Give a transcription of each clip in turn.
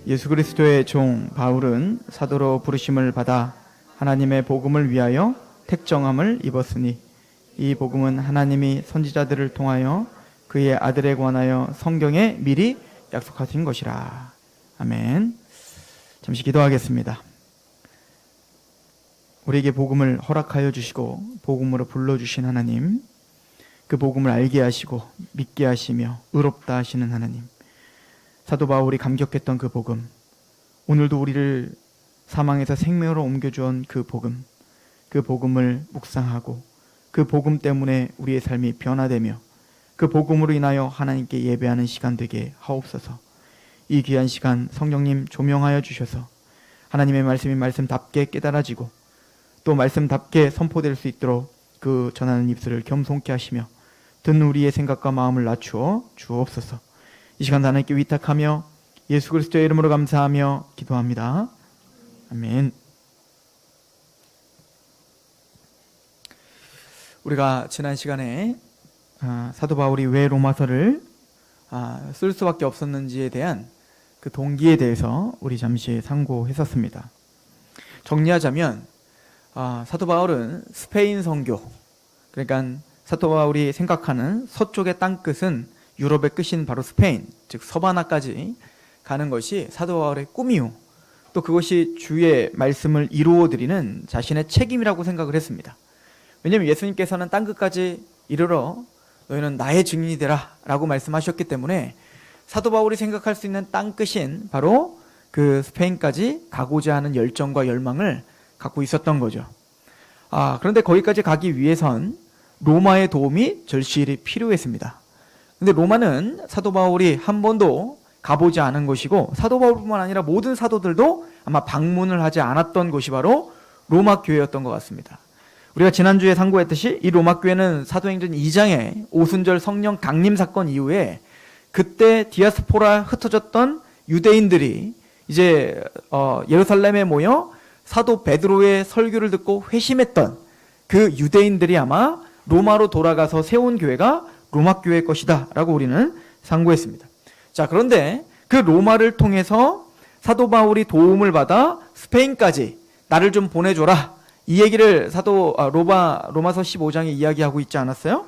예수 그리스도의 종 바울은 사도로 부르심을 받아 하나님의 복음을 위하여 택정함을 입었으니 이 복음은 하나님이 선지자들을 통하여 그의 아들에 관하여 성경에 미리 약속하신 것이라. 아멘. 잠시 기도하겠습니다. 우리에게 복음을 허락하여 주시고 복음으로 불러주신 하나님, 그 복음을 알게 하시고 믿게 하시며 의롭다 하시는 하나님, 사도 바울이 감격했던 그 복음, 오늘도 우리를 사망에서 생명으로 옮겨주온 그 복음을 묵상하고 그 복음 때문에 우리의 삶이 변화되며 그 복음으로 인하여 하나님께 예배하는 시간 되게 하옵소서. 이 귀한 시간 성령님 조명하여 주셔서 하나님의 말씀이 말씀답게 깨달아지고 또 말씀답게 선포될 수 있도록 그 전하는 입술을 겸손케 하시며 듣는 우리의 생각과 마음을 낮추어 주옵소서. 이 시간 하나님께 위탁하며 예수 그리스도의 이름으로 감사하며 기도합니다. 아멘. 우리가 지난 시간에 사도 바울이 왜 로마서를 쓸 수밖에 없었는지에 대한 그 동기에 대해서 우리 잠시 상고했었습니다. 정리하자면 사도 바울은 스페인 선교, 그러니까 사도 바울이 생각하는 서쪽의 땅끝은 유럽의 끝인 바로 스페인, 즉 서바나까지 가는 것이 사도 바울의 꿈이요, 또 그것이 주의 말씀을 이루어드리는 자신의 책임이라고 생각을 했습니다. 왜냐하면 예수님께서는 땅끝까지 이르러 너희는 나의 증인이 되라 라고 말씀하셨기 때문에 사도 바울이 생각할 수 있는 땅끝인 바로 그 스페인까지 가고자 하는 열정과 열망을 갖고 있었던 거죠. 그런데 거기까지 가기 위해선 로마의 도움이 절실히 필요했습니다. 근데 로마는 사도 바울이 한 번도 가보지 않은 곳이고 사도 바울뿐만 아니라 모든 사도들도 아마 방문을 하지 않았던 곳이 바로 로마 교회였던 것 같습니다. 우리가 지난주에 상고했듯이 이 로마 교회는 사도행전 2장의 오순절 성령 강림 사건 이후에 그때 디아스포라 흩어졌던 유대인들이 이제 예루살렘에 모여 사도 베드로의 설교를 듣고 회심했던 그 유대인들이 아마 로마로 돌아가서 세운 교회가 로마 교회의 것이다 라고 우리는 상고했습니다. 자, 그런데 그 로마를 통해서 사도 바울이 도움을 받아 스페인까지 나를 좀 보내줘라, 이 얘기를 로마서 15장에 이야기하고 있지 않았어요?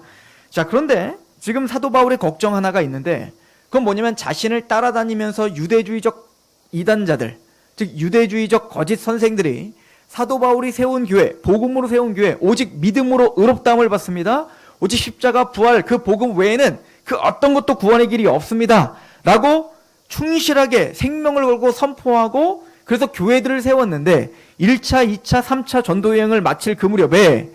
자, 그런데 지금 사도 바울의 걱정 하나가 있는데 그건 뭐냐면 자신을 따라다니면서 유대주의적 이단자들, 즉 유대주의적 거짓 선생들이 사도 바울이 세운 교회, 복음으로 세운 교회, 오직 믿음으로 의롭다함을 받습니다, 오직 십자가 부활 그 복음 외에는 그 어떤 것도 구원의 길이 없습니다 라고 충실하게 생명을 걸고 선포하고 그래서 교회들을 세웠는데 1차, 2차, 3차 전도여행을 마칠 그 무렵에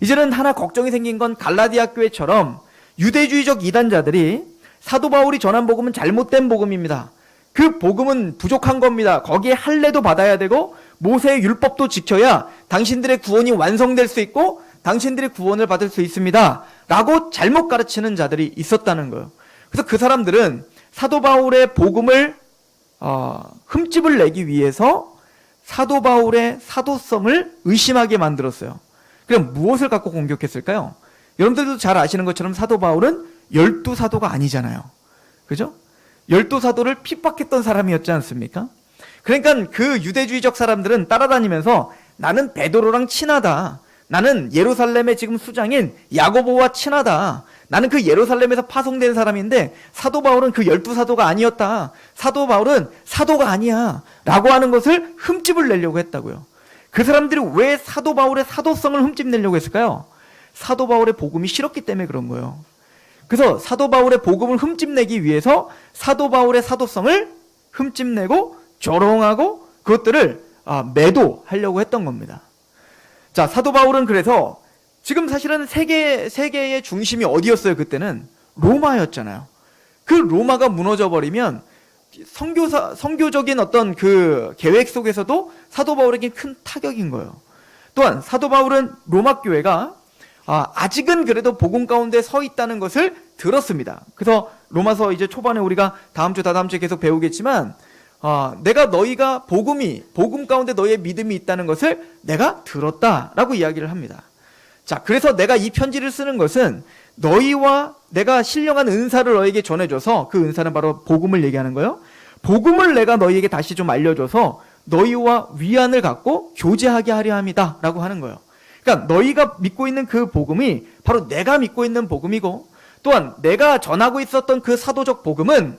이제는 하나 걱정이 생긴 건 갈라디아 교회처럼 유대주의적 이단자들이 사도 바울이 전한 복음은 잘못된 복음입니다, 그 복음은 부족한 겁니다, 거기에 할례도 받아야 되고 모세의 율법도 지켜야 당신들의 구원이 완성될 수 있고 당신들이 구원을 받을 수 있습니다 라고 잘못 가르치는 자들이 있었다는 거예요. 그래서 그 사람들은 사도 바울의 복음을 흠집을 내기 위해서 사도 바울의 사도성을 의심하게 만들었어요. 그럼 무엇을 갖고 공격했을까요? 여러분들도 잘 아시는 것처럼 사도 바울은 12사도가 아니잖아요. 그죠? 12사도를 핍박했던 사람이었지 않습니까? 그러니까 그 유대주의적 사람들은 따라다니면서 나는 베드로랑 친하다, 나는 예루살렘의 지금 수장인 야고보와 친하다, 나는 그 예루살렘에서 파송된 사람인데 사도 바울은 그 12사도가 아니었다, 사도 바울은 사도가 아니야 라고 하는 것을 흠집을 내려고 했다고요. 그 사람들이 왜 사도 바울의 사도성을 흠집 내려고 했을까요? 사도 바울의 복음이 싫었기 때문에 그런 거예요. 그래서 사도 바울의 복음을 흠집 내기 위해서 사도 바울의 사도성을 흠집 내고 조롱하고 그것들을 매도하려고 했던 겁니다. 자, 사도 바울은 그래서 지금 사실은 세계의 중심이 어디였어요? 그때는 로마였잖아요. 그 로마가 무너져 버리면 선교적인 어떤 그 계획 속에서도 사도 바울에게 큰 타격인 거예요. 또한 사도 바울은 로마 교회가 아직은 그래도 복음 가운데 서 있다는 것을 들었습니다. 그래서 로마서 이제 초반에 우리가 다음 주에 계속 배우겠지만 내가 너희가 복음 가운데 너희의 믿음이 있다는 것을 내가 들었다라고 이야기를 합니다. 자, 그래서 내가 이 편지를 쓰는 것은 너희와 내가 신령한 은사를 너에게 전해줘서, 그 은사는 바로 복음을 얘기하는 거예요. 복음을 내가 너희에게 다시 좀 알려줘서 너희와 위안을 갖고 교제하게 하려 함이다 라고 하는 거예요. 그러니까 너희가 믿고 있는 그 복음이 바로 내가 믿고 있는 복음이고, 또한 내가 전하고 있었던 그 사도적 복음은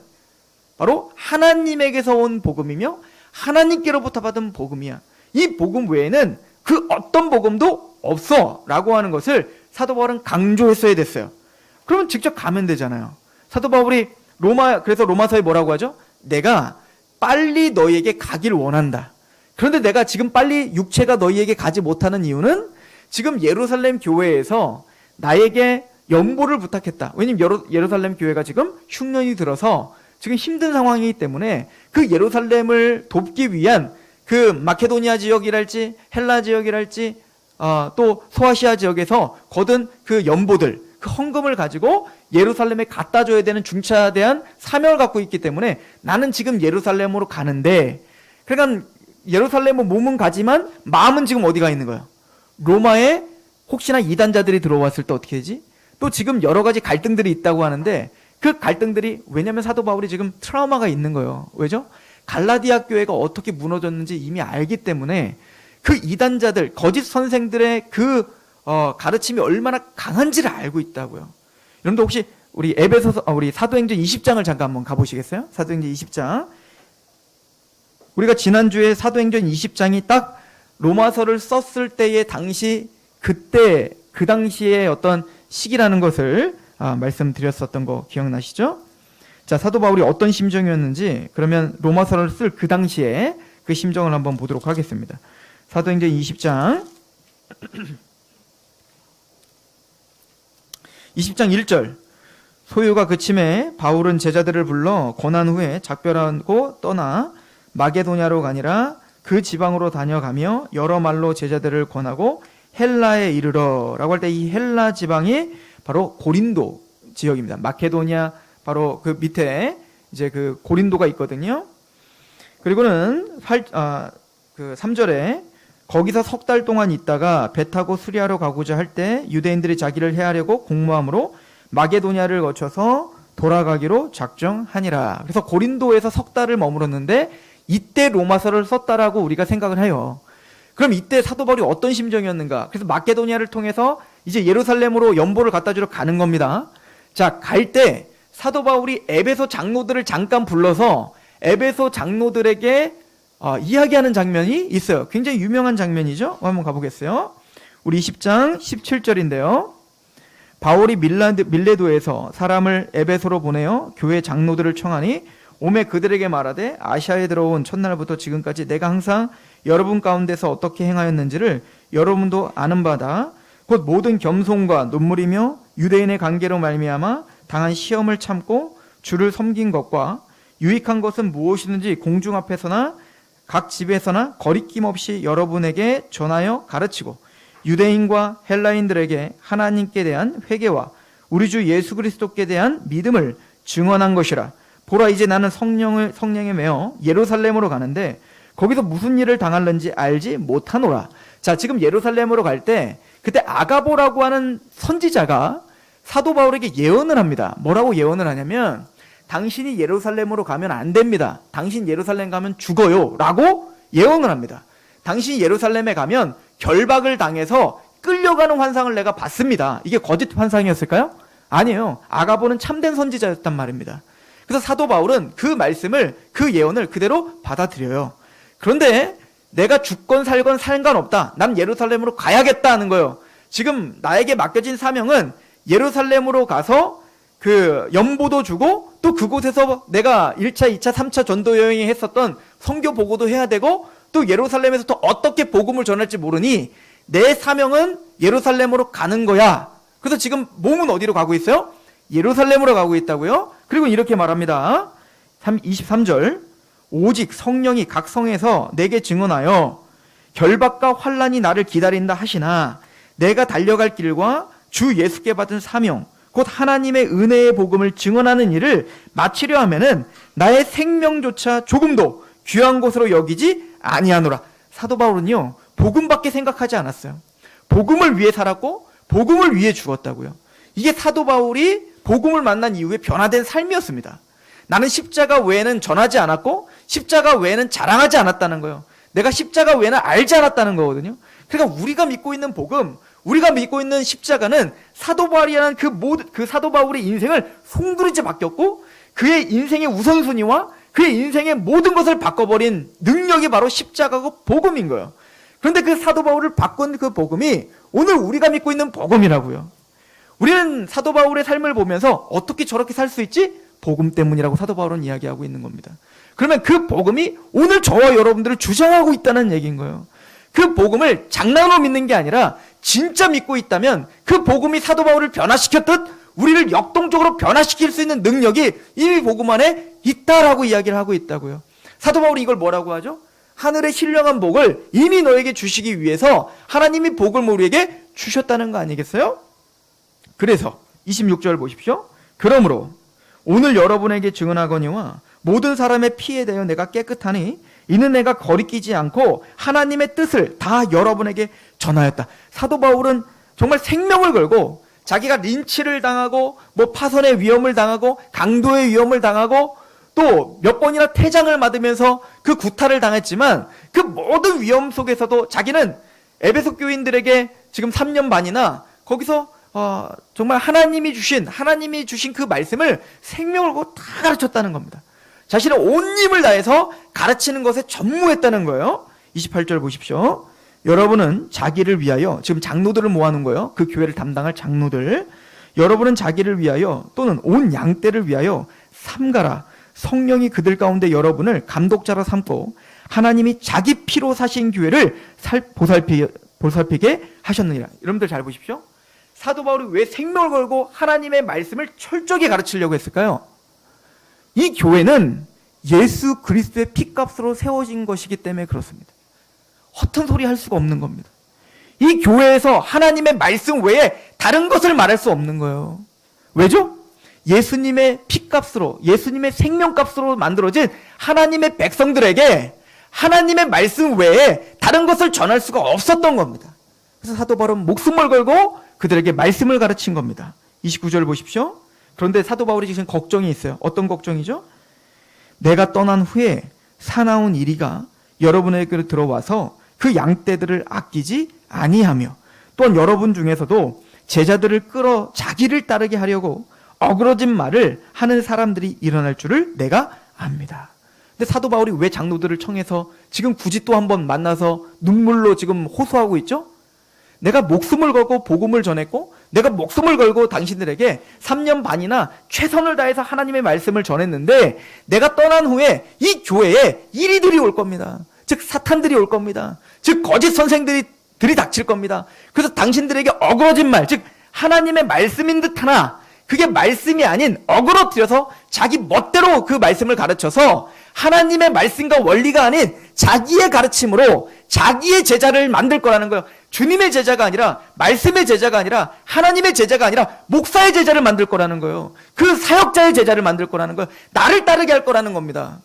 바로 하나님에게서 온 복음이며 하나님께로부터 받은 복음이야. 이 복음 외에는 그 어떤 복음도 없어 라고 하는 것을 사도 바울은 강조했어야 됐어요. 그러면 직접 가면 되잖아요. 사도 바울이 그래서 로마서에 뭐라고 하죠? 내가 빨리 너희에게 가기를 원한다. 그런데 내가 지금 빨리 육체가 너희에게 가지 못하는 이유는 지금 예루살렘 교회에서 나에게 연보를 부탁했다. 왜냐면 예루살렘 교회가 지금 흉년이 들어서 지금 힘든 상황이기 때문에 그 예루살렘을 돕기 위한 그 마케도니아 지역이랄지 헬라 지역이랄지 또 소아시아 지역에서 거둔 그 연보들, 그 헌금을 가지고 예루살렘에 갖다 줘야 되는 중차대한 사명을 갖고 있기 때문에 나는 지금 예루살렘으로 가는데, 그러니까 예루살렘은 몸은 가지만 마음은 지금 어디가 있는 거예요? 로마에 혹시나 이단자들이 들어왔을 때 어떻게 되지? 또 지금 여러 가지 갈등들이 있다고 하는데 그 갈등들이, 왜냐하면 사도 바울이 지금 트라우마가 있는 거예요. 왜죠? 갈라디아 교회가 어떻게 무너졌는지 이미 알기 때문에 그 이단자들, 거짓 선생들의 그 가르침이 얼마나 강한지를 알고 있다고요. 여러분들 혹시 우리 우리 사도행전 20장을 잠깐 한번 가보시겠어요? 사도행전 20장. 우리가 지난주에 사도행전 20장이 딱 로마서를 썼을 때의 당시, 그때 그 당시의 어떤 시기라는 것을 말씀드렸었던 거 기억나시죠? 자, 사도 바울이 어떤 심정이었는지, 그러면 로마서를 쓸 그 당시에 그 심정을 한번 보도록 하겠습니다. 사도행전 20장 20장 1절. 소요가 그침에 바울은 제자들을 불러 권한 후에 작별하고 떠나 마게도냐로 가니라. 그 지방으로 다녀가며 여러 말로 제자들을 권하고 헬라에 이르러 라고 할 때 이 헬라 지방이 바로 고린도 지역입니다. 마케도니아 바로 그 밑에 이제 그 고린도가 있거든요. 그리고는 3절에 거기서 석 달 동안 있다가 배 타고 수리하러 가고자 할 때 유대인들이 자기를 해하려고 공모함으로 마게도냐를 거쳐서 돌아가기로 작정하니라. 그래서 고린도에서 석 달을 머물었는데 이때 로마서를 썼다라고 우리가 생각을 해요. 그럼 이때 사도 바울이 어떤 심정이었는가? 그래서 마게도냐를 통해서 이제 예루살렘으로 연보를 갖다 주러 가는 겁니다. 자, 갈 때 사도 바울이 에베소 장로들을 잠깐 불러서 에베소 장로들에게 이야기하는 장면이 있어요. 굉장히 유명한 장면이죠. 한번 가보겠어요. 우리 20장 17절인데요. 바울이 밀레도에서 사람을 에베소로 보내어 교회 장로들을 청하니 오매 그들에게 말하되 아시아에 들어온 첫날부터 지금까지 내가 항상 여러분 가운데서 어떻게 행하였는지를 여러분도 아는 바다. 곧 모든 겸손과 눈물이며 유대인의 관계로 말미암아 당한 시험을 참고 주를 섬긴 것과 유익한 것은 무엇이든지 공중 앞에서나 각 집에서나 거리낌 없이 여러분에게 전하여 가르치고 유대인과 헬라인들에게 하나님께 대한 회개와 우리 주 예수 그리스도께 대한 믿음을 증언한 것이라. 보라, 이제 나는 성령에 매어 예루살렘으로 가는데 거기서 무슨 일을 당할는지 알지 못하노라. 자, 지금 예루살렘으로 갈 때 그때 아가보라고 하는 선지자가 사도 바울에게 예언을 합니다. 뭐라고 예언을 하냐면 당신이 예루살렘으로 가면 안 됩니다. 당신 예루살렘 가면 죽어요 라고 예언을 합니다. 당신이 예루살렘에 가면 결박을 당해서 끌려가는 환상을 내가 봤습니다. 이게 거짓 환상이었을까요? 아니에요. 아가보는 참된 선지자였단 말입니다. 그래서 사도 바울은 그 말씀을, 그 예언을 그대로 받아들여요. 그런데 내가 죽건 살건 상관없다. 난 예루살렘으로 가야겠다 는 거예요. 지금 나에게 맡겨진 사명은 예루살렘으로 가서 그 연보도 주고 또 그곳에서 내가 1차, 2차, 3차 전도 여행에 했었던 선교 보고도 해야 되고 또 예루살렘에서 또 어떻게 복음을 전할지 모르니 내 사명은 예루살렘으로 가는 거야. 그래서 지금 몸은 어디로 가고 있어요? 예루살렘으로 가고 있다고요. 그리고 이렇게 말합니다. 23절. 오직 성령이 각 성에서 내게 증언하여 결박과 환난이 나를 기다린다 하시나 내가 달려갈 길과 주 예수께 받은 사명 곧 하나님의 은혜의 복음을 증언하는 일을 마치려 하면은 나의 생명조차 조금도 귀한 것으로 여기지 아니하노라. 사도 바울은요, 복음밖에 생각하지 않았어요. 복음을 위해 살았고 복음을 위해 죽었다고요. 이게 사도 바울이 복음을 만난 이후에 변화된 삶이었습니다. 나는 십자가 외에는 전하지 않았고 십자가 외에는 자랑하지 않았다는 거예요. 내가 십자가 외에는 알지 않았다는 거거든요. 그러니까 우리가 믿고 있는 복음, 우리가 믿고 있는 십자가는 사도 바울이라는 그 사도 바울의 인생을 송두리째 바뀌었고 그의 인생의 우선순위와 그의 인생의 모든 것을 바꿔버린 능력이 바로 십자가고 복음인 거예요. 그런데 그 사도 바울을 바꾼 그 복음이 오늘 우리가 믿고 있는 복음이라고요. 우리는 사도 바울의 삶을 보면서 어떻게 저렇게 살 수 있지? 복음 때문이라고 사도 바울은 이야기하고 있는 겁니다. 그러면 그 복음이 오늘 저와 여러분들을 주장하고 있다는 얘기인 거예요. 그 복음을 장난으로 믿는 게 아니라 진짜 믿고 있다면 그 복음이 사도 바울을 변화시켰듯 우리를 역동적으로 변화시킬 수 있는 능력이 이미 복음 안에 있다라고 이야기를 하고 있다고요. 사도 바울이 이걸 뭐라고 하죠? 하늘의 신령한 복을 이미 너에게 주시기 위해서 하나님이 복을 우리에게 주셨다는 거 아니겠어요? 그래서 26절 보십시오. 그러므로 오늘 여러분에게 증언하거니와 모든 사람의 피에 대하여 내가 깨끗하니 이는 내가 거리끼지 않고 하나님의 뜻을 다 여러분에게 전하였다. 사도 바울은 정말 생명을 걸고 자기가 린치를 당하고 파선의 위험을 당하고 강도의 위험을 당하고 또 몇 번이나 태장을 맞으면서 그 구타를 당했지만 그 모든 위험 속에서도 자기는 에베소 교인들에게 지금 3년 반이나 거기서 정말 하나님이 주신 그 말씀을 생명을 걸고 다 가르쳤다는 겁니다. 자신의 온 힘을 다해서 가르치는 것에 전무했다는 거예요. 28절 보십시오. 여러분은 자기를 위하여, 지금 장로들을 모아놓은 거예요. 그 교회를 담당할 장로들. 여러분은 자기를 위하여 또는 온 양떼를 위하여 삼가라. 성령이 그들 가운데 여러분을 감독자로 삼고 하나님이 자기 피로 사신 교회를 보살피게 하셨느니라. 여러분들 잘 보십시오. 사도 바울이 왜 생명을 걸고 하나님의 말씀을 철저히 가르치려고 했을까요? 이 교회는 예수 그리스도의 피값으로 세워진 것이기 때문에 그렇습니다. 허튼 소리 할 수가 없는 겁니다. 이 교회에서 하나님의 말씀 외에 다른 것을 말할 수 없는 거예요. 왜죠? 예수님의 피값으로, 예수님의 생명값으로 만들어진 하나님의 백성들에게 하나님의 말씀 외에 다른 것을 전할 수가 없었던 겁니다. 그래서 사도 바울은 목숨을 걸고 그들에게 말씀을 가르친 겁니다. 29절 보십시오. 그런데 사도 바울이 지금 걱정이 있어요. 어떤 걱정이죠? 내가 떠난 후에 사나운 이리가 여러분에게 들어와서 그 양떼들을 아끼지 아니하며 또한 여러분 중에서도 제자들을 끌어 자기를 따르게 하려고 어그러진 말을 하는 사람들이 일어날 줄을 내가 압니다. 근데 사도 바울이 왜 장로들을 청해서 지금 굳이 또 한번 만나서 눈물로 지금 호소하고 있죠? 내가 목숨을 걸고 복음을 전했고 내가 목숨을 걸고 당신들에게 3년 반이나 최선을 다해서 하나님의 말씀을 전했는데 내가 떠난 후에 이 교회에 이리들이 올 겁니다. 즉 사탄들이 올 겁니다. 즉 거짓 선생들이 들이닥칠 겁니다. 그래서 당신들에게 어그러진 말, 즉 하나님의 말씀인 듯 하나 그게 말씀이 아닌 어그러뜨려서 자기 멋대로 그 말씀을 가르쳐서 하나님의 말씀과 원리가 아닌 자기의 가르침으로 자기의 제자를 만들 거라는 거예요. 주님의 제자가 아니라 말씀의 제자가 아니라 하나님의 제자가 아니라 목사의 제자를 만들 거라는 거예요. 그 사역자의 제자를 만들 거라는 거예요. 나를 따르게 할 거라는 겁니다.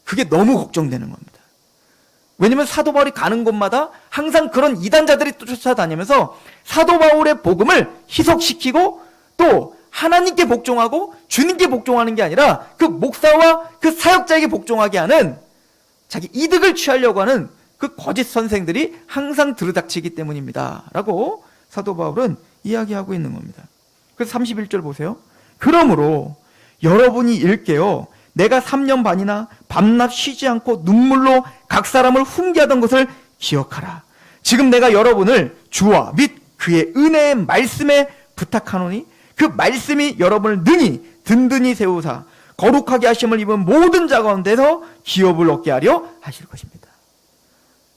그게 너무 걱정되는 겁니다. 왜냐하면 사도 바울이 가는 곳마다 항상 그런 이단자들이 쫓아다니면서 사도 바울의 복음을 희석시키고 또 하나님께 복종하고 주님께 복종하는 게 아니라 그 목사와 그 사역자에게 복종하게 하는 자기 이득을 취하려고 하는 그 거짓 선생들이 항상 들이닥치기 때문입니다. 라고 사도 바울은 이야기하고 있는 겁니다. 그래서 31절 보세요. 그러므로 여러분이 일깨어 내가 3년 반이나 밤낮 쉬지 않고 눈물로 각 사람을 훈계하던 것을 기억하라. 지금 내가 여러분을 주와 및 그의 은혜의 말씀에 부탁하노니 그 말씀이 여러분을 능히 든든히 세우사 거룩하게 하심을 입은 모든 자 가운데서 기업을 얻게 하려 하실 것입니다.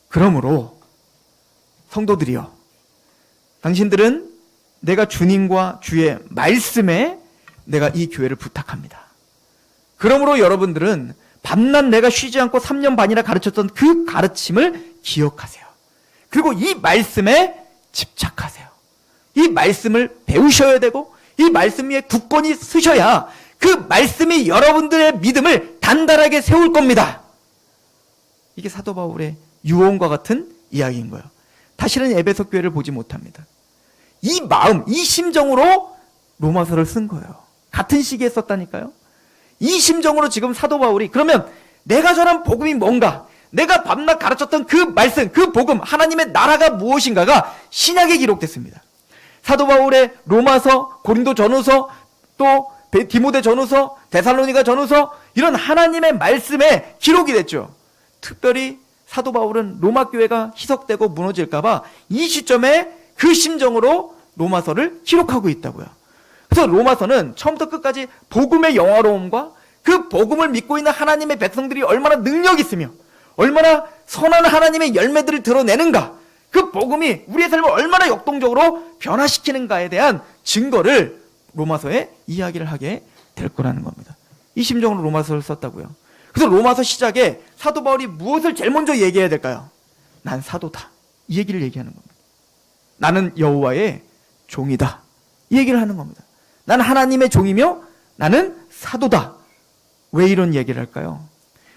그러므로 성도들이여, 당신들은 내가 주님과 주의 말씀에 내가 이 교회를 부탁합니다. 그러므로 여러분들은 밤낮 내가 쉬지 않고 3년 반이나 가르쳤던 그 가르침을 기억하세요. 그리고 이 말씀에 집착하세요. 이 말씀을 배우셔야 되고 이 말씀 위에 굳건히 서셔야 그 말씀이 여러분들의 믿음을 단단하게 세울 겁니다. 이게 사도 바울의 유언과 같은 이야기인 거예요. 다시는 에베소 교회를 보지 못합니다. 이 마음, 이 심정으로 로마서를 쓴 거예요. 같은 시기에 썼다니까요. 이 심정으로 지금 사도 바울이 그러면 내가 전한 복음이 뭔가, 내가 밤낮 가르쳤던 그 말씀, 그 복음, 하나님의 나라가 무엇인가가 신약에 기록됐습니다. 사도 바울의 로마서, 고린도 전후서, 또 디모데 전후서, 데살로니가 전후서, 이런 하나님의 말씀에 기록이 됐죠. 특별히 사도 바울은 로마 교회가 희석되고 무너질까봐 이 시점에 그 심정으로 로마서를 기록하고 있다고요. 그래서 로마서는 처음부터 끝까지 복음의 영화로움과 그 복음을 믿고 있는 하나님의 백성들이 얼마나 능력 있으며 얼마나 선한 하나님의 열매들을 드러내는가, 그 복음이 우리의 삶을 얼마나 역동적으로 변화시키는가에 대한 증거를 로마서에 이야기를 하게 될 거라는 겁니다. 이 심정으로 로마서를 썼다고요. 그래서 로마서 시작에 사도 바울이 무엇을 제일 먼저 얘기해야 될까요? 난 사도다, 이 얘기를 얘기하는 겁니다. 나는 여호와의 종이다, 이 얘기를 하는 겁니다. 나는 하나님의 종이며 나는 사도다. 왜 이런 얘기를 할까요?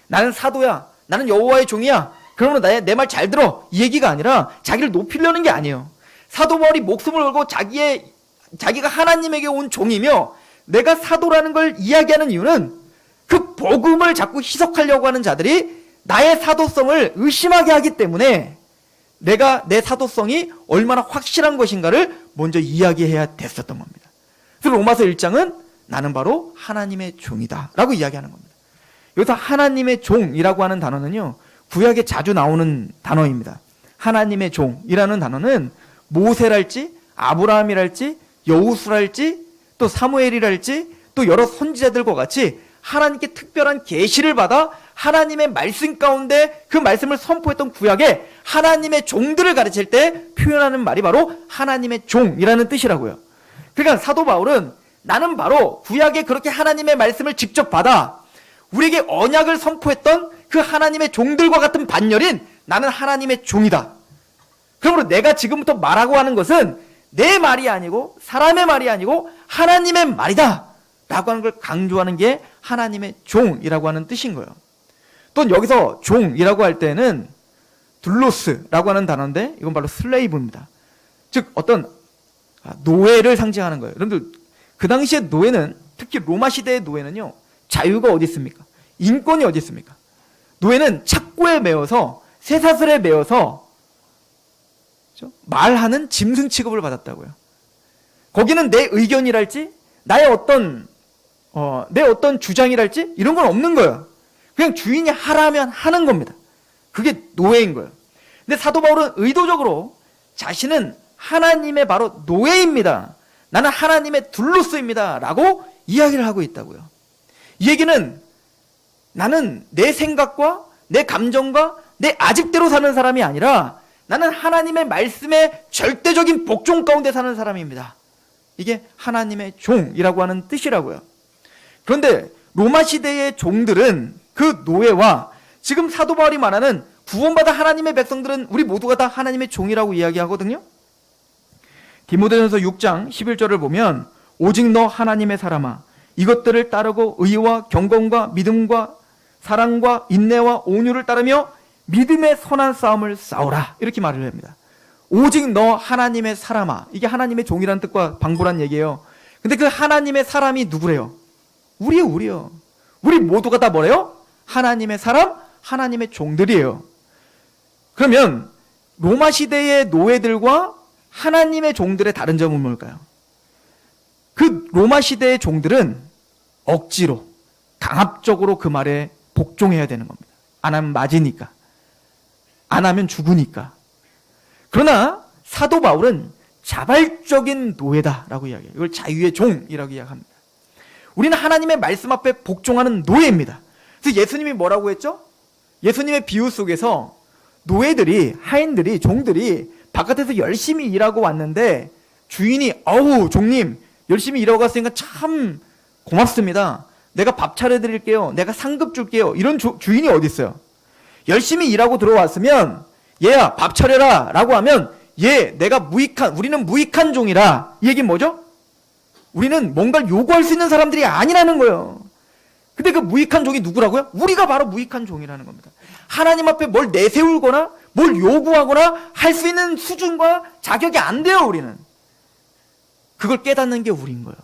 나는 사도야, 나는 여호와의 종이야, 그러면 내 말 잘 들어, 이 얘기가 아니라 자기를 높이려는 게 아니에요. 사도 바울이 목숨을 걸고 자기가 하나님에게 온 종이며 내가 사도라는 걸 이야기하는 이유는 그 복음을 자꾸 희석하려고 하는 자들이 나의 사도성을 의심하게 하기 때문에 내가 내 사도성이 얼마나 확실한 것인가를 먼저 이야기해야 됐었던 겁니다. 그래서 로마서 1장은 나는 바로 하나님의 종이다 라고 이야기하는 겁니다. 여기서 하나님의 종이라고 하는 단어는요, 구약에 자주 나오는 단어입니다. 하나님의 종이라는 단어는 모세랄지 아브라함이랄지 여호수랄지 또 사무엘이랄지 또 여러 선지자들과 같이 하나님께 특별한 계시를 받아 하나님의 말씀 가운데 그 말씀을 선포했던 구약에 하나님의 종들을 가르칠 때 표현하는 말이 바로 하나님의 종이라는 뜻이라고요. 그러니까 사도 바울은 나는 바로 구약에 그렇게 하나님의 말씀을 직접 받아 우리에게 언약을 선포했던 그 하나님의 종들과 같은 반열인 나는 하나님의 종이다. 그러므로 내가 지금부터 말하고 하는 것은 내 말이 아니고 사람의 말이 아니고 하나님의 말이다 라고 하는 걸 강조하는 게 하나님의 종이라고 하는 뜻인 거예요. 또 여기서 종이라고 할 때는 둘로스라고 하는 단어인데 이건 바로 슬레이브입니다. 즉 어떤 노예를 상징하는 거예요. 여러분들 그 당시에 노예는, 특히 로마 시대의 노예는요, 자유가 어디 있습니까? 인권이 어디 있습니까? 노예는 착고에 매여서 쇠사슬에 매여서 말하는 짐승 취급을 받았다고요. 거기는 내 의견이랄지 나의 내 어떤 주장이랄지 이런 건 없는 거예요. 그냥 주인이 하라면 하는 겁니다. 그게 노예인 거예요. 근데 사도 바울은 의도적으로 자신은 하나님의 바로 노예입니다, 나는 하나님의 둘로스입니다 라고 이야기를 하고 있다고요. 이 얘기는 나는 내 생각과 내 감정과 내 아집대로 사는 사람이 아니라 나는 하나님의 말씀의 절대적인 복종 가운데 사는 사람입니다. 이게 하나님의 종이라고 하는 뜻이라고요. 그런데 로마 시대의 종들은 그 노예와 지금 사도 바울이 말하는 구원받아 하나님의 백성들은 우리 모두가 다 하나님의 종이라고 이야기하거든요. 디모데전서 6장 11절을 보면 오직 너 하나님의 사람아 이것들을 따르고 의와 경건과 믿음과 사랑과 인내와 온유를 따르며 믿음의 선한 싸움을 싸우라, 이렇게 말을 합니다. 오직 너 하나님의 사람아, 이게 하나님의 종이라는 뜻과 방불한 얘기예요. 근데 그 하나님의 사람이 누구래요? 우리요. 우리 모두가 다 뭐래요? 하나님의 사람, 하나님의 종들이에요. 그러면 로마 시대의 노예들과 하나님의 종들의 다른 점은 뭘까요? 그 로마 시대의 종들은 억지로 강압적으로 그 말에 복종해야 되는 겁니다. 안 하면 맞으니까, 안 하면 죽으니까. 그러나 사도 바울은 자발적인 노예다라고 이야기해요. 이걸 자유의 종이라고 이야기합니다. 우리는 하나님의 말씀 앞에 복종하는 노예입니다. 그래서 예수님이 뭐라고 했죠? 예수님의 비유 속에서 노예들이, 하인들이, 종들이 바깥에서 열심히 일하고 왔는데 주인이 어우 종님 열심히 일하고 갔으니까 참 고맙습니다, 내가 밥 차려드릴게요, 내가 상급 줄게요, 이런 주인이 어디 있어요? 열심히 일하고 들어왔으면 얘야 밥 차려라 라고 하면 우리는 무익한 종이라. 이 얘기는 뭐죠? 우리는 뭔가를 요구할 수 있는 사람들이 아니라는 거예요. 근데 그 무익한 종이 누구라고요? 우리가 바로 무익한 종이라는 겁니다. 하나님 앞에 뭘 내세우거나 뭘 요구하거나 할 수 있는 수준과 자격이 안 돼요. 우리는 그걸 깨닫는 게 우리인 거예요.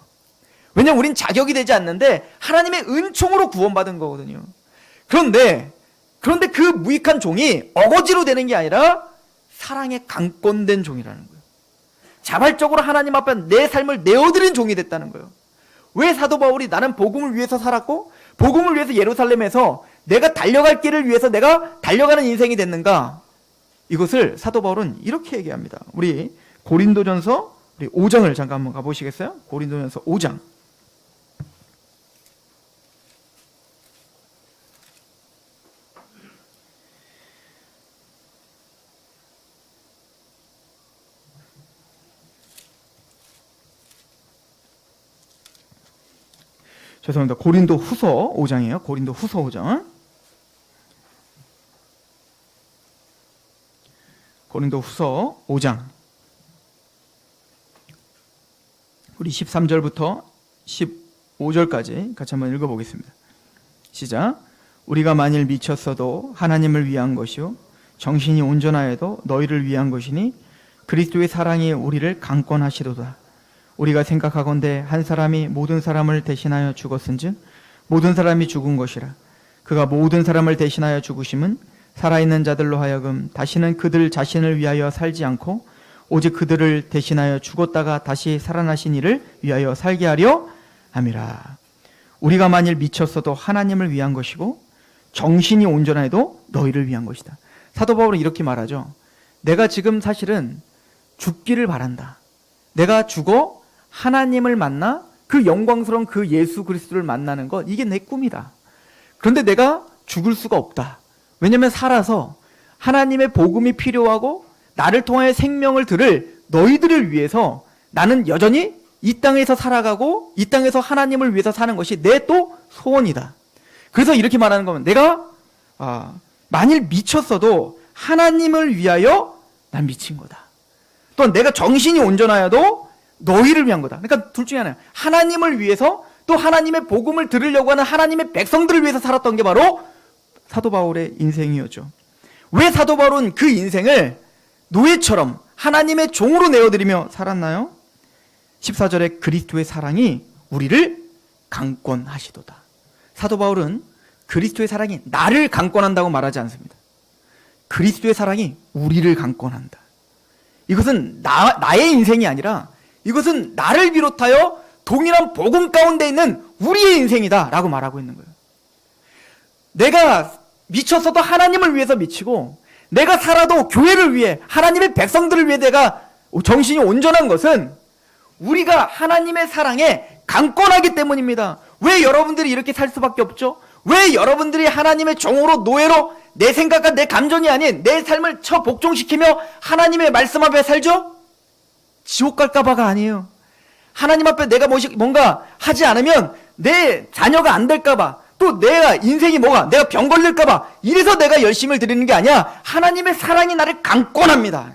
왜냐면 우린 자격이 되지 않는데 하나님의 은총으로 구원받은 거거든요. 그런데 그 무익한 종이 어거지로 되는 게 아니라 사랑에 강권된 종이라는 거예요. 자발적으로 하나님 앞에 내 삶을 내어드린 종이 됐다는 거예요. 왜 사도 바울이 나는 복음을 위해서 살았고 복음을 위해서 예루살렘에서 내가 달려갈 길을 위해서 내가 달려가는 인생이 됐는가? 이것을 사도 바울은 이렇게 얘기합니다. 우리 고린도전서 5장을 잠깐 한번 가보시겠어요? 고린도전서 5장. 죄송합니다. 고린도 후서 5장이에요. 고린도 후서 5장. 고린도 후서 5장. 우리 13절부터 15절까지 같이 한번 읽어보겠습니다. 시작. 우리가 만일 미쳤어도 하나님을 위한 것이요 정신이 온전하여도 너희를 위한 것이니 그리스도의 사랑이 우리를 강권하시도다. 우리가 생각하건대 한 사람이 모든 사람을 대신하여 죽었은즉 모든 사람이 죽은 것이라. 그가 모든 사람을 대신하여 죽으심은 살아있는 자들로 하여금 다시는 그들 자신을 위하여 살지 않고 오직 그들을 대신하여 죽었다가 다시 살아나신 이를 위하여 살게 하려 함이라. 우리가 만일 미쳤어도 하나님을 위한 것이고 정신이 온전해도 너희를 위한 것이다. 사도 바울은 이렇게 말하죠. 내가 지금 사실은 죽기를 바란다. 내가 죽어 하나님을 만나 그 영광스러운 그 예수 그리스도를 만나는 것, 이게 내 꿈이다. 그런데 내가 죽을 수가 없다. 왜냐하면 살아서 하나님의 복음이 필요하고 나를 통하여 생명을 들을 너희들을 위해서 나는 여전히 이 땅에서 살아가고 이 땅에서 하나님을 위해서 사는 것이 내 또 소원이다. 그래서 이렇게 말하는 거면 내가 만일 미쳤어도 하나님을 위하여 난 미친 거다. 또한 내가 정신이 온전하여도 너희를 위한 거다. 그러니까 둘 중에 하나야. 하나님을 위해서 또 하나님의 복음을 들으려고 하는 하나님의 백성들을 위해서 살았던 게 바로 사도 바울의 인생이었죠. 왜 사도 바울은 그 인생을 노예처럼 하나님의 종으로 내어드리며 살았나요? 14절에 그리스도의 사랑이 우리를 강권하시도다. 사도 바울은 그리스도의 사랑이 나를 강권한다고 말하지 않습니다. 그리스도의 사랑이 우리를 강권한다. 이것은 나의 인생이 아니라 이것은 나를 비롯하여 동일한 복음 가운데 있는 우리의 인생이다 라고 말하고 있는 거예요. 내가 미쳤어도 하나님을 위해서 미치고 내가 살아도 교회를 위해 하나님의 백성들을 위해 내가 정신이 온전한 것은 우리가 하나님의 사랑에 강권하기 때문입니다. 왜 여러분들이 이렇게 살 수밖에 없죠? 왜 여러분들이 하나님의 종으로 노예로 내 생각과 내 감정이 아닌 내 삶을 복종시키며 하나님의 말씀 앞에 살죠? 지옥 갈까봐가 아니에요. 하나님 앞에 내가 뭔가 하지 않으면 내 자녀가 안 될까봐, 또 내가 인생이 내가 병 걸릴까봐, 이래서 내가 열심을 드리는 게 아니야. 하나님의 사랑이 나를 강권합니다.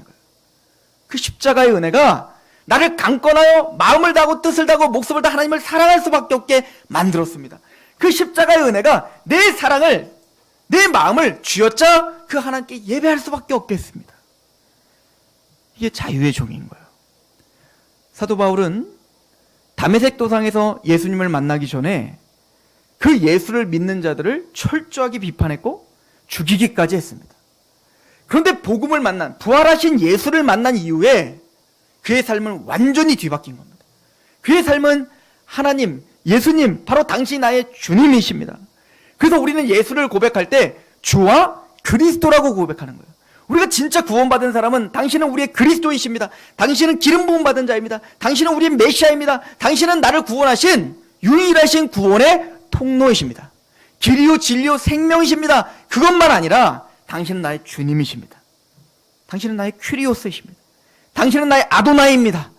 그 십자가의 은혜가 나를 강권하여 마음을 다하고 뜻을 다하고 목숨을 다 하나님을 사랑할 수밖에 없게 만들었습니다. 그 십자가의 은혜가 내 사랑을, 내 마음을 쥐어짜 그 하나님께 예배할 수밖에 없겠습니다. 이게 자유의 종인 거예요. 사도 바울은 다메섹 도상에서 예수님을 만나기 전에 그 예수를 믿는 자들을 철저하게 비판했고 죽이기까지 했습니다. 그런데 복음을 만난, 부활하신 예수를 만난 이후에 그의 삶은 완전히 뒤바뀐 겁니다. 그의 삶은 하나님, 예수님, 바로 당신이 나의 주님이십니다. 그래서 우리는 예수를 고백할 때 주와 그리스도라고 고백하는 거예요. 우리가 진짜 구원받은 사람은 당신은 우리의 그리스도이십니다. 당신은 기름 부음 받은 자입니다. 당신은 우리의 메시아입니다. 당신은 나를 구원하신 유일하신 구원의 통로이십니다. 길이요 진리요 생명이십니다. 그것만 아니라 당신은 나의 주님이십니다. 당신은 나의 큐리오스이십니다. 당신은 나의 아도나이입니다.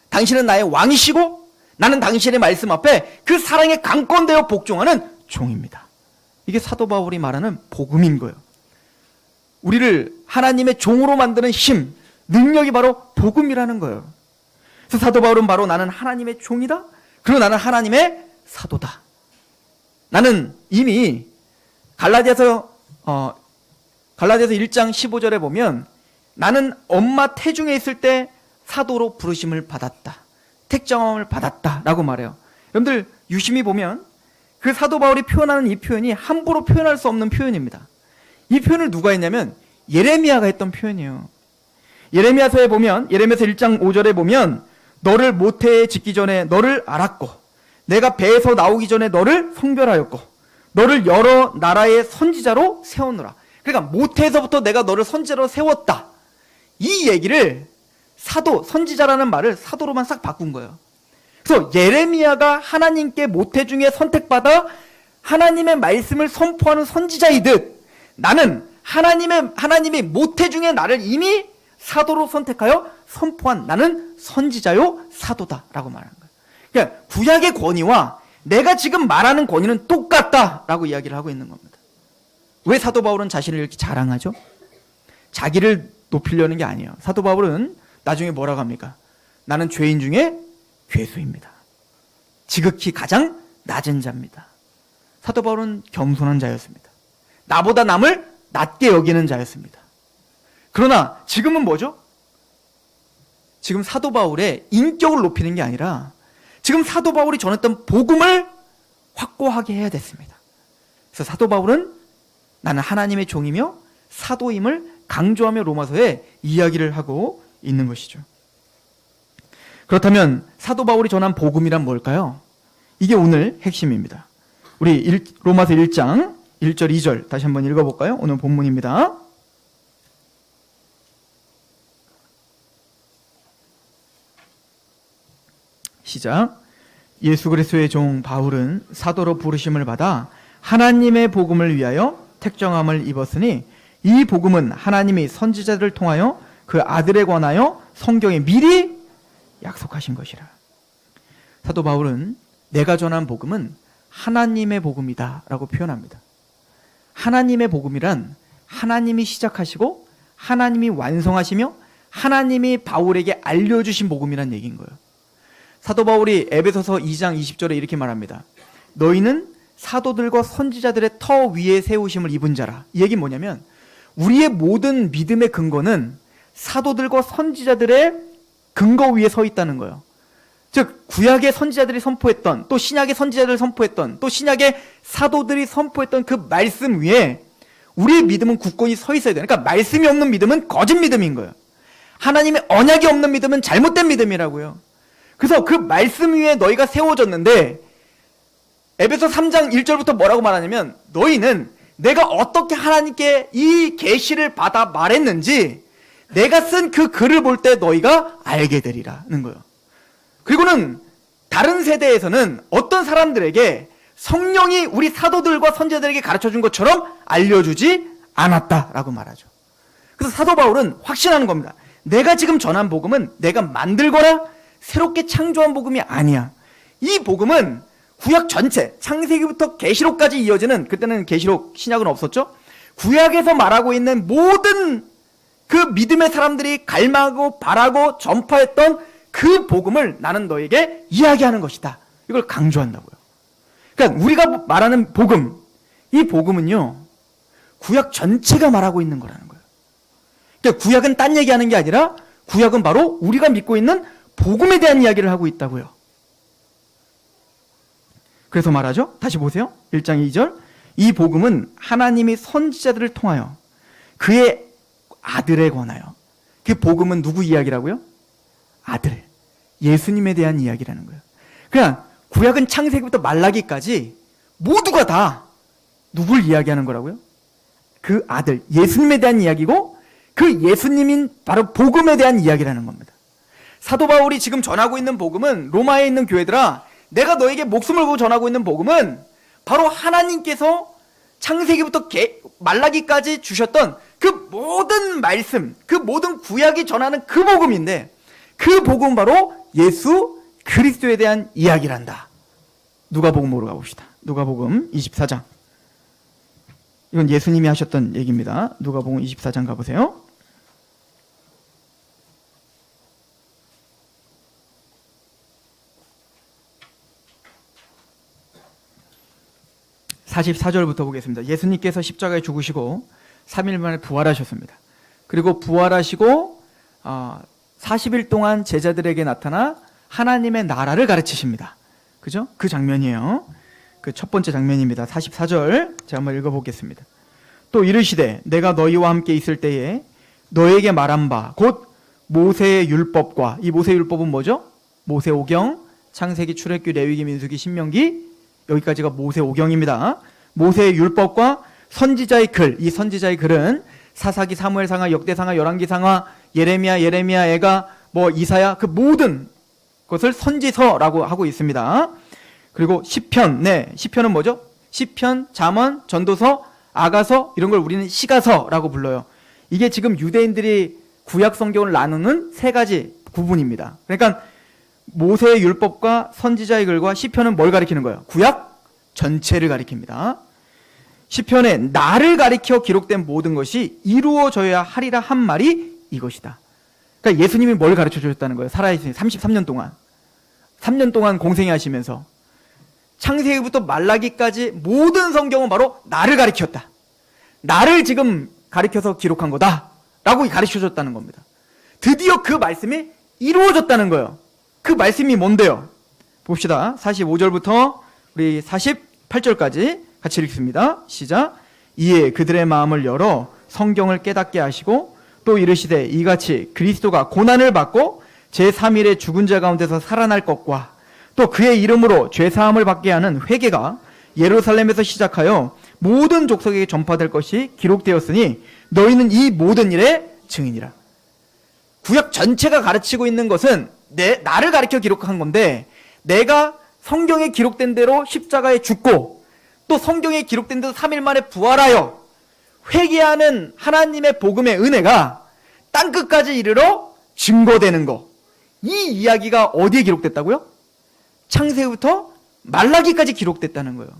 당신은 나의 왕이시고 나는 당신의 말씀 앞에 그 사랑에 강권되어 복종하는 종입니다. 이게 사도 바울이 말하는 복음인 거예요. 우리를 하나님의 종으로 만드는 힘, 능력이 바로 복음이라는 거예요. 그래서 사도 바울은 바로 나는 하나님의 종이다. 그리고 나는 하나님의 사도다. 나는 이미 갈라디아서 1장 15절에 보면 나는 엄마 태중에 있을 때 사도로 부르심을 받았다. 택정함을 받았다 라고 말해요. 여러분들 유심히 보면 그 사도 바울이 표현하는 이 표현이 함부로 표현할 수 없는 표현입니다. 이 표현을 누가 했냐면 예레미야가 했던 표현이에요. 예레미야서에 보면, 예레미야서 1장 5절에 보면 너를 모태에 짓기 전에 너를 알았고 내가 배에서 나오기 전에 너를 성별하였고 너를 여러 나라의 선지자로 세우느라. 그러니까 모태에서부터 내가 너를 선지자로 세웠다. 이 얘기를 사도, 선지자라는 말을 사도로만 싹 바꾼 거예요. 그래서 예레미야가 하나님께 모태 중에 선택받아 하나님의 말씀을 선포하는 선지자이듯 나는 하나님이 모태 중에 나를 이미 사도로 선택하여 선포한 나는 선지자요 사도다라고 말하는 거예요. 그러니까 구약의 권위와 내가 지금 말하는 권위는 똑같다라고 이야기를 하고 있는 겁니다. 왜 사도 바울은 자신을 이렇게 자랑하죠? 자기를 높이려는 게 아니에요. 사도 바울은 나중에 뭐라고 합니까? 나는 죄인 중에 괴수입니다. 지극히 가장 낮은 자입니다. 사도 바울은 겸손한 자였습니다. 나보다 남을 낮게 여기는 자였습니다. 그러나 지금은 뭐죠? 지금 사도 바울의 인격을 높이는 게 아니라 지금 사도 바울이 전했던 복음을 확고하게 해야 됐습니다. 그래서 사도 바울은 나는 하나님의 종이며 사도임을 강조하며 로마서에 이야기를 하고 있는 것이죠. 그렇다면 사도 바울이 전한 복음이란 뭘까요? 이게 오늘 핵심입니다. 우리 로마서 1장 1절 2절 다시 한번 읽어볼까요? 오늘 본문입니다. 시작. 예수 그리스도의 종 바울은 사도로 부르심을 받아 하나님의 복음을 위하여 택정함을 입었으니 이 복음은 하나님이 선지자들을 통하여 그 아들에 관하여 성경에 미리 약속하신 것이라. 사도 바울은 내가 전한 복음은 하나님의 복음이다 라고 표현합니다. 하나님의 복음이란 하나님이 시작하시고 하나님이 완성하시며 하나님이 바울에게 알려주신 복음이란 얘기인 거예요. 사도 바울이 에베소서 2장 20절에 이렇게 말합니다. 너희는 사도들과 선지자들의 터 위에 세우심을 입은 자라. 이 얘기는 뭐냐면 우리의 모든 믿음의 근거는 사도들과 선지자들의 근거 위에 서 있다는 거예요. 즉 구약의 선지자들이 선포했던, 또 신약의 선지자들이 선포했던, 또 신약의 사도들이 선포했던 그 말씀 위에 우리의 믿음은 굳건히 서 있어야 돼요. 그러니까 말씀이 없는 믿음은 거짓 믿음인 거예요. 하나님의 언약이 없는 믿음은 잘못된 믿음이라고요. 그래서 그 말씀 위에 너희가 세워졌는데 에베소 3장 1절부터 뭐라고 말하냐면 너희는 내가 어떻게 하나님께 이 계시를 받아 말했는지 내가 쓴 그 글을 볼 때 너희가 알게 되리라는 거예요. 그리고는 다른 세대에서는 어떤 사람들에게 성령이 우리 사도들과 선지자들에게 가르쳐준 것처럼 알려주지 않았다라고 말하죠. 그래서 사도 바울은 확신하는 겁니다. 내가 지금 전한 복음은 내가 만들거나 새롭게 창조한 복음이 아니야. 이 복음은 구약 전체, 창세기부터 계시록까지 이어지는, 그때는 계시록, 신약은 없었죠? 구약에서 말하고 있는 모든 그 믿음의 사람들이 갈망하고 바라고 전파했던 그 복음을 나는 너에게 이야기하는 것이다. 이걸 강조한다고요. 그러니까 우리가 말하는 복음, 이 복음은요, 구약 전체가 말하고 있는 거라는 거예요. 그러니까 구약은 딴 얘기하는 게 아니라 구약은 바로 우리가 믿고 있는 복음에 대한 이야기를 하고 있다고요. 그래서 말하죠. 다시 보세요. 1장 2절. 이 복음은 하나님이 선지자들을 통하여 그의 아들에 관하여. 그 복음은 누구 이야기라고요? 아들. 예수님에 대한 이야기라는 거예요. 그냥 구약은 창세기부터 말라기까지 모두가 다 누굴 이야기하는 거라고요? 그 아들, 예수님에 대한 이야기고 그 예수님인 바로 복음에 대한 이야기라는 겁니다. 사도 바울이 지금 전하고 있는 복음은 로마에 있는 교회들아, 내가 너에게 목숨을 걸고 전하고 있는 복음은 바로 하나님께서 창세기부터 말라기까지 주셨던 그 모든 말씀, 그 모든 구약이 전하는 그 복음인데 그 복음은 바로 예수 그리스도에 대한 이야기란다. 누가복음으로 가봅시다. 누가복음 24장. 이건 예수님이 하셨던 얘기입니다. 누가복음 24장 가보세요. (44절부터) 보겠습니다. 예수님께서 십자가에 죽으시고 3일 만에 부활하셨습니다. 그리고 부활하시고 40일 동안 제자들에게 나타나 하나님의 나라를 가르치십니다. 그죠? 그 장면이에요. 그 첫 번째 장면입니다. 44절 제가 한번 읽어보겠습니다. 또 이르시되 내가 너희와 함께 있을 때에 너에게 말한 바 곧 모세의 율법과, 이 모세의 율법은 뭐죠? 모세오경, 창세기, 출애굽기, 레위기, 민수기, 신명기, 여기까지가 모세오경입니다. 모세의 율법과 선지자의 글, 이 선지자의 글은 사사기, 사무엘상하, 역대상하, 열왕기상하, 예레미야, 애가, 이사야, 그 모든 것을 선지서라고 하고 있습니다. 그리고 시편, 시편은 뭐죠? 시편, 잠언, 전도서, 아가서, 이런 걸 우리는 시가서라고 불러요. 이게 지금 유대인들이 구약 성경을 나누는 세 가지 구분입니다. 그러니까 모세의 율법과 선지자의 글과 시편은 뭘 가리키는 거예요? 구약 전체를 가리킵니다. 시편에 나를 가리켜 기록된 모든 것이 이루어져야 하리라 한 말이 이것이다. 그러니까 예수님이 뭘 가르쳐 주셨다는 거예요? 살아있으니 33년 동안. 3년 동안 공생애 하시면서 창세기부터 말라기까지 모든 성경은 바로 나를 가리켰다. 나를 지금 가리켜서 기록한 거다 라고 가르쳐 줬다는 겁니다. 드디어 그 말씀이 이루어졌다는 거예요. 그 말씀이 뭔데요? 봅시다. 45절부터 우리 48절까지 같이 읽습니다. 시작. 이에 그들의 마음을 열어 성경을 깨닫게 하시고 또 이르시되 이같이 그리스도가 고난을 받고 제3일에 죽은 자 가운데서 살아날 것과 또 그의 이름으로 죄사함을 받게 하는 회개가 예루살렘에서 시작하여 모든 족속에게 전파될 것이 기록되었으니 너희는 이 모든 일의 증인이라. 구약 전체가 가르치고 있는 것은 나를 가리켜 기록한 건데, 내가 성경에 기록된 대로 십자가에 죽고 또 성경에 기록된 대로 3일 만에 부활하여 회개하는 하나님의 복음의 은혜가 땅끝까지 이르러 증거되는 거, 이 이야기가 어디에 기록됐다고요? 창세기부터 말라기까지 기록됐다는 거예요.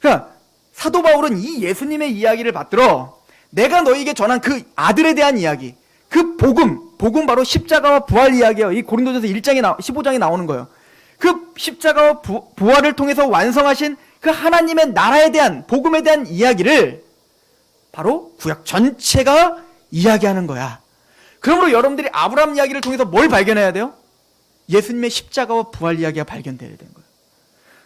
그러니까 사도 바울은 이 예수님의 이야기를 받들어 내가 너희에게 전한 그 아들에 대한 이야기, 그 복음 바로 십자가와 부활 이야기예요. 이 고린도전서 1장에 15장에 나오는 거예요. 그 십자가와 부활을 통해서 완성하신 그 하나님의 나라에 대한, 복음에 대한 이야기를 바로 구약 전체가 이야기하는 거야. 그러므로 여러분들이 아브라함 이야기를 통해서 뭘 발견해야 돼요? 예수님의 십자가와 부활 이야기가 발견되어야 되는 거예요.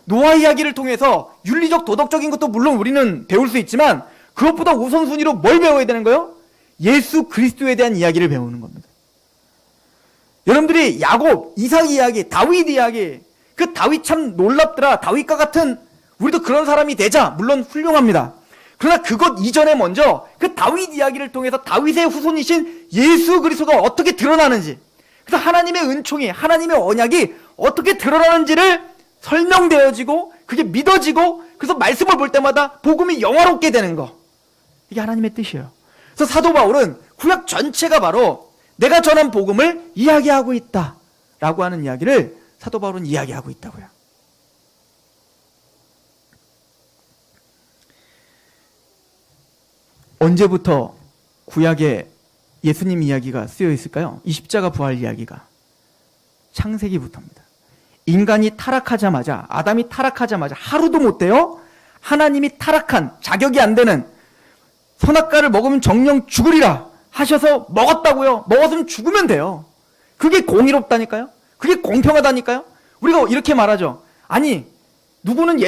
노아 이야기를 통해서 윤리적, 도덕적인 것도 물론 우리는 배울 수 있지만 그것보다 우선순위로 뭘 배워야 되는 거예요? 예수 그리스도에 대한 이야기를 배우는 겁니다. 여러분들이 야곱, 이삭 이야기, 다윗 이야기, 그 다윗 참 놀랍더라. 다윗과 같은 우리도 그런 사람이 되자. 물론 훌륭합니다. 그러나 그것 이전에 먼저 그 다윗 이야기를 통해서 다윗의 후손이신 예수 그리스도가 어떻게 드러나는지, 그래서 하나님의 은총이, 하나님의 언약이 어떻게 드러나는지를 설명되어지고 그게 믿어지고, 그래서 말씀을 볼 때마다 복음이 영화롭게 되는 거, 이게 하나님의 뜻이에요. 그래서 사도 바울은 구약 전체가 바로 내가 전한 복음을 이야기하고 있다 라고 하는 이야기를 사도 바울은 이야기하고 있다고요. 언제부터 구약에 예수님 이야기가 쓰여 있을까요? 이 십자가 부활 이야기가 창세기부터입니다. 인간이 타락하자마자, 아담이 타락하자마자 하루도 못 돼요. 하나님이 타락한, 자격이 안 되는, 선악과를 먹으면 정령 죽으리라 하셔서 먹었다고요. 먹었으면 죽으면 돼요. 그게 공의롭다니까요. 그게 공평하다니까요. 우리가 이렇게 말하죠. 아니, 누구는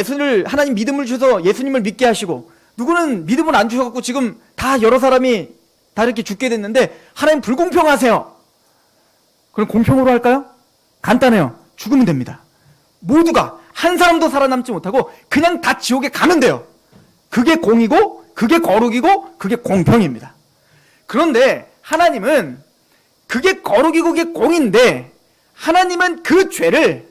하나님 믿음을 주셔서 예수님을 믿게 하시고, 누구는 믿음을 안 주셔갖고 지금 다 여러 사람이 다 이렇게 죽게 됐는데 하나님 불공평하세요. 그럼 공평으로 할까요? 간단해요. 죽으면 됩니다. 모두가 한 사람도 살아남지 못하고 그냥 다 지옥에 가면 돼요. 그게 공이고, 그게 거룩이고, 그게 공평입니다. 그런데 하나님은 그게 거룩이고 그게 공인데, 하나님은 그 죄를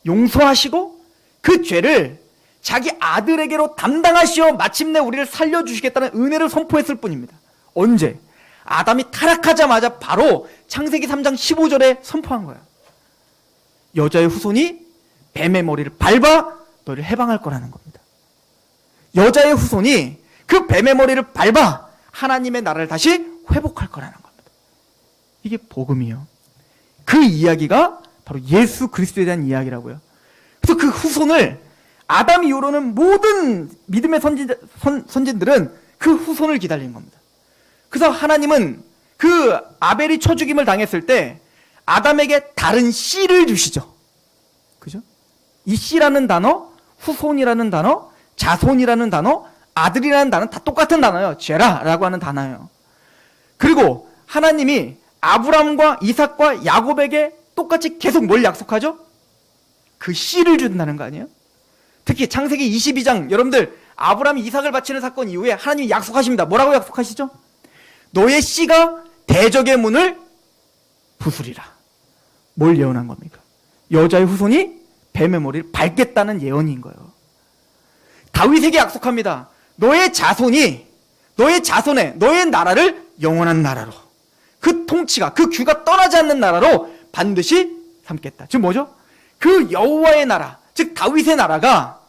용서하시고 그 죄를 자기 아들에게로 담당하시어 마침내 우리를 살려주시겠다는 은혜를 선포했을 뿐입니다. 언제? 아담이 타락하자마자 바로 창세기 3장 15절에 선포한 거예요. 여자의 후손이 뱀의 머리를 밟아 너를 해방할 거라는 겁니다. 여자의 후손이 그 뱀의 머리를 밟아 하나님의 나라를 다시 회복할 거라는 겁니다. 이게 복음이에요. 그 이야기가 바로 예수 그리스도에 대한 이야기라고요. 그래서 그 후손을, 아담 이후로는 모든 믿음의 선진들은 그 후손을 기다린 겁니다. 그래서 하나님은 그 아벨이 쳐 죽임을 당했을 때 아담에게 다른 씨를 주시죠. 그죠? 이 씨라는 단어, 후손이라는 단어, 자손이라는 단어, 아들이라는 단어 다 똑같은 단어예요. 제라라고 하는 단어예요. 그리고 하나님이 아브라함과 이삭과 야곱에게 똑같이 계속 뭘 약속하죠? 그 씨를 준다는 거 아니에요? 특히 창세기 22장, 여러분들 아브라함이 이삭을 바치는 사건 이후에 하나님이 약속하십니다. 뭐라고 약속하시죠? 너의 씨가 대적의 문을 부수리라. 뭘 예언한 겁니까? 여자의 후손이 뱀의 머리를 밟겠다는 예언인 거예요. 다윗에게 약속합니다. 너의 자손이, 너의 자손에, 너의 나라를 영원한 나라로, 그 통치가, 그 귀가 떠나지 않는 나라로 반드시 삼겠다. 즉 뭐죠? 그 여호와의 나라, 즉 다윗의 나라가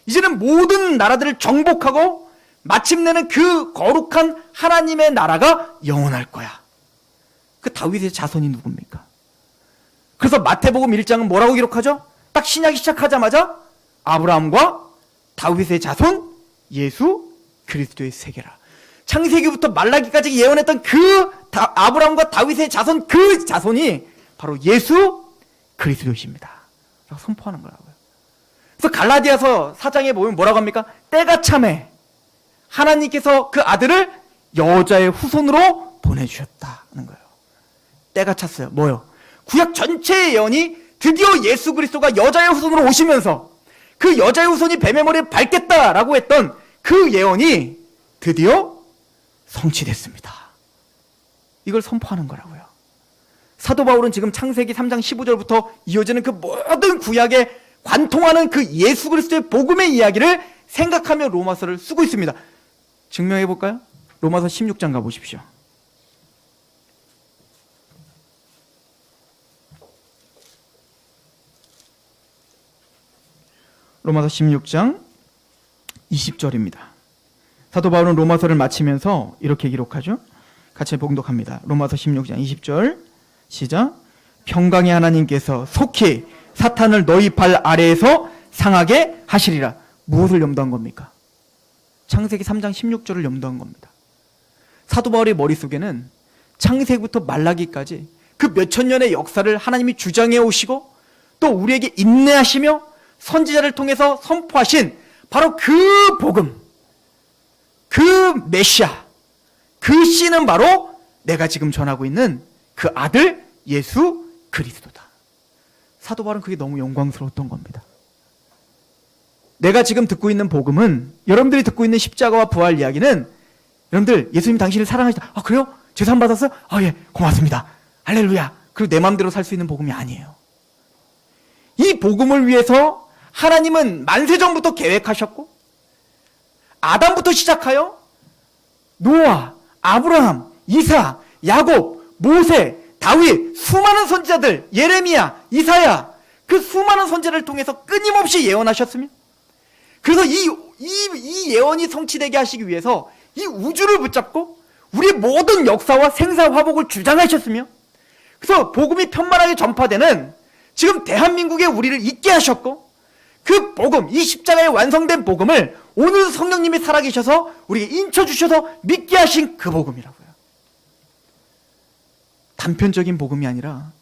이제는 모든 나라들을 정복하고 마침내는 그 거룩한 하나님의 나라가 영원할 거야. 그 다윗의 자손이 누굽니까? 그래서 마태복음 1장은 뭐라고 기록하죠? 딱 신약이 시작하자마자 아브라함과 다윗의 자손 예수 그리스도의 세계라. 창세기부터 말라기까지 예언했던 그 아브라함과 다윗의 자손, 그 자손이 바로 예수 그리스도이십니다 라고 선포하는 거라고요. 그래서 갈라디아서 4장에 보면 뭐라고 합니까? 때가 참에 하나님께서 그 아들을 여자의 후손으로 보내주셨다는 거예요. 때가 찼어요. 뭐요? 구약 전체의 예언이 드디어 예수 그리스도가 여자의 후손으로 오시면서 그 여자의 후손이 뱀의 머리를 밟겠다라고 했던 그 예언이 드디어 성취됐습니다. 이걸 선포하는 거라고요. 사도 바울은 지금 창세기 3장 15절부터 이어지는 그 모든 구약에 관통하는 그 예수 그리스도의 복음의 이야기를 생각하며 로마서를 쓰고 있습니다. 증명해 볼까요? 로마서 16장 가보십시오. 로마서 16장 20절입니다. 사도 바울은 로마서를 마치면서 이렇게 기록하죠. 같이 봉독합니다. 로마서 16장 20절 시작. 평강의 하나님께서 속히 사탄을 너희 발 아래에서 상하게 하시리라. 무엇을 염두한 겁니까? 창세기 3장 16절을 염두한 겁니다. 사도 바울의 머릿속에는 창세기부터 말라기까지 그 몇천 년의 역사를 하나님이 주장해 오시고 또 우리에게 인내하시며 선지자를 통해서 선포하신 바로 그 복음, 그 메시아, 그 씨는 바로 내가 지금 전하고 있는 그 아들 예수 그리스도다. 사도 바울은 그게 너무 영광스러웠던 겁니다. 내가 지금 듣고 있는 복음은, 여러분들이 듣고 있는 십자가와 부활 이야기는, 여러분들 예수님 당신을 사랑하시다. 아 그래요? 죄산 받았어요? 아 예, 고맙습니다. 할렐루야. 그리고 내 마음대로 살 수 있는 복음이 아니에요. 이 복음을 위해서 하나님은 만세전부터 계획하셨고 아담부터 시작하여 노아, 아브라함, 이삭, 야곱, 모세, 다윗, 수많은 선지자들, 예레미야, 이사야, 그 수많은 선지자를 통해서 끊임없이 예언하셨으며, 그래서 이 예언이 성취되게 하시기 위해서 이 우주를 붙잡고 우리 모든 역사와 생사 화복을 주장하셨으며, 그래서 복음이 편만하게 전파되는 지금 대한민국에 우리를 있게 하셨고, 그 복음, 이 십자가의 완성된 복음을 오늘 성령님이 살아계셔서 우리에게 인쳐주셔서 믿게 하신 그 복음이라고요. 단편적인 복음이 아니라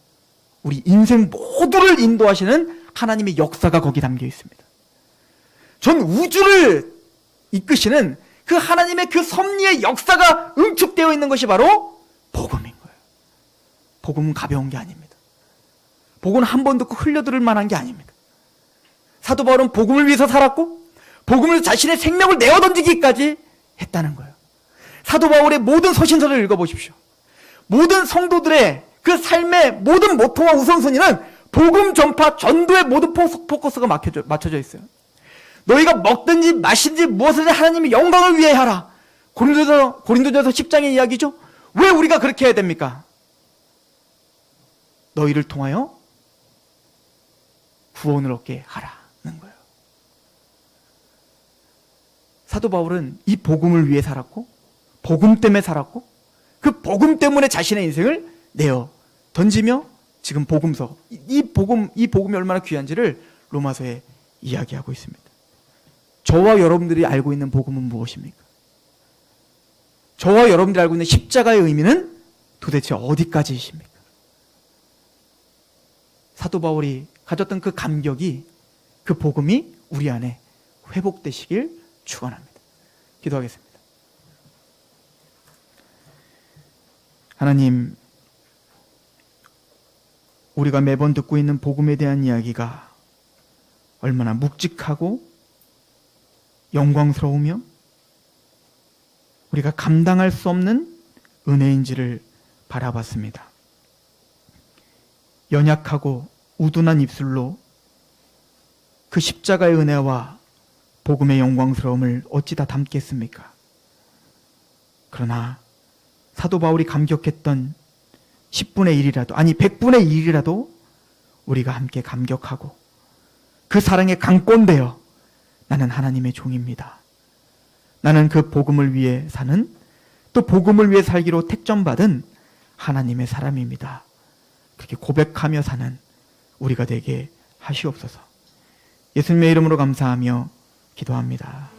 우리 인생 모두를 인도하시는 하나님의 역사가 거기 담겨 있습니다. 전 우주를 이끄시는 그 하나님의 그 섭리의 역사가 응축되어 있는 것이 바로 복음인 거예요. 복음은 가벼운 게 아닙니다. 복음은 한 번 듣고 흘려들을 만한 게 아닙니다. 사도 바울은 복음을 위해서 살았고 복음을 위해서 자신의 생명을 내어던지기까지 했다는 거예요. 사도 바울의 모든 서신서를 읽어보십시오. 모든 성도들의 그 삶의 모든 모토와 우선순위는 복음 전파 전도의 모든 포커스가 맞춰져 있어요. 너희가 먹든지 마시든지 무엇을 하나님의 영광을 위해 하라. 고린도전서 10장의 이야기죠. 왜 우리가 그렇게 해야 됩니까? 너희를 통하여 구원을 얻게 하라는 거예요. 사도 바울은 이 복음을 위해 살았고 복음 때문에 살았고 그 복음 때문에 자신의 인생을 내어 던지며 지금 복음서, 이 복음이 얼마나 귀한지를 로마서에 이야기하고 있습니다. 저와 여러분들이 알고 있는 복음은 무엇입니까? 저와 여러분들이 알고 있는 십자가의 의미는 도대체 어디까지이십니까? 사도 바울이 가졌던 그 감격이 그 복음이 우리 안에 회복되시길 축원합니다. 기도하겠습니다. 하나님, 우리가 매번 듣고 있는 복음에 대한 이야기가 얼마나 묵직하고 영광스러우며 우리가 감당할 수 없는 은혜인지를 바라봤습니다. 연약하고 우둔한 입술로 그 십자가의 은혜와 복음의 영광스러움을 어찌 다 담겠습니까? 그러나 사도 바울이 감격했던 10분의 1이라도, 아니 100분의 1이라도 우리가 함께 감격하고 그 사랑에 강권되어 나는 하나님의 종입니다. 나는 그 복음을 위해 사는, 또 복음을 위해 살기로 택정받은 하나님의 사람입니다. 그렇게 고백하며 사는 우리가 되게 하시옵소서. 예수님의 이름으로 감사하며 기도합니다.